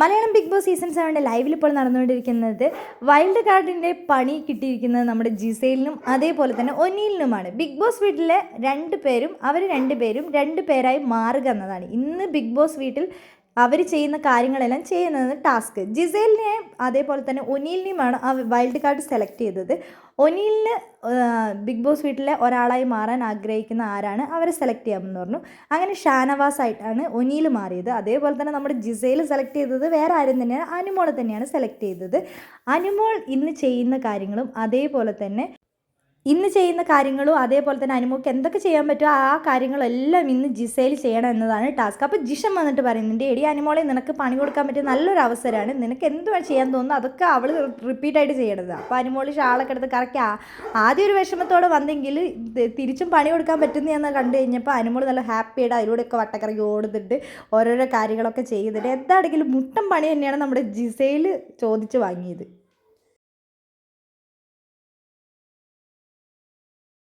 Malayalam big boss season 7 ലൈവിൽ ഇപ്പോൾ നടന്നുകൊണ്ടിരിക്കുന്നത് വൈൽഡ് കാർഡിൻ്റെ പണി കിട്ടിയിരിക്കുന്നത് നമ്മുടെ ജിസേലിനും അതേപോലെ തന്നെ ഒനീലിനുമാണ്. ബിഗ് ബോസ് വീട്ടിലെ രണ്ട് പേരായി മാറുക എന്നതാണ് ഇന്ന് ബിഗ് ബോസ് വീട്ടിൽ അവർ ചെയ്യുന്ന കാര്യങ്ങളെല്ലാം ചെയ്യുന്നത് ടാസ്ക്. ജിസേലിനെയും അതേപോലെ തന്നെ ഒനീലിനെയുമാണ് ആ വൈൽഡ് കാർഡ് സെലക്ട് ചെയ്തത്. ഒനീലിന് ബിഗ് ബോസ് വീട്ടിലെ ഒരാളായി മാറാൻ ആഗ്രഹിക്കുന്ന ആരാണ് അവരെ സെലക്ട് ചെയ്യാമെന്ന് പറഞ്ഞു. അങ്ങനെ ഷാനവാസ് ആയിട്ടാണ് ഒനീൽ മാറിയത്. അതേപോലെ തന്നെ നമ്മുടെ ജിസേൽ സെലക്ട് ചെയ്തത് വേറെ ആരും തന്നെയാണ്, അനുമോളെ തന്നെയാണ് സെലക്ട് ചെയ്തത്. അനുമോൾ ഇന്ന് ചെയ്യുന്ന കാര്യങ്ങളും അതേപോലെ തന്നെ അനുമോൾക്ക് എന്തൊക്കെ ചെയ്യാൻ പറ്റുമോ ആ കാര്യങ്ങളെല്ലാം ഇന്ന് ജിസേൽ ചെയ്യണം എന്നതാണ് ടാസ്ക്. അപ്പോൾ ജിഷൻ വന്നിട്ട് പറയുന്നുണ്ട്, എടി അനുമോളെ നിനക്ക് പണി കൊടുക്കാൻ പറ്റിയ നല്ലൊരു അവസരമാണ്, നിനക്ക് എന്ത് ചെയ്യാൻ തോന്നുന്നു അതൊക്കെ അവൾ റിപ്പീറ്റായിട്ട് ചെയ്യണത്. അപ്പോൾ അനുമോൾ ഷാളൊക്കെ എടുത്ത് കറക്റ്റ് ആദ്യം ഒരു വിഷമത്തോടെ വന്നെങ്കിൽ തിരിച്ചും പണി കൊടുക്കാൻ പറ്റുന്നതെന്ന് കണ്ടു കഴിഞ്ഞപ്പോൾ അനുമോൾ നല്ല ഹാപ്പിയായിട്ട് അതിലൂടെയൊക്കെ വട്ടക്കറങ്ങി ഓടുന്നിട്ട് ഓരോരോ കാര്യങ്ങളൊക്കെ ചെയ്തിട്ട് എന്താണെങ്കിലും മുട്ടം പണി തന്നെയാണ് നമ്മുടെ ജിസേൽ ചോദിച്ച് വാങ്ങിയത്.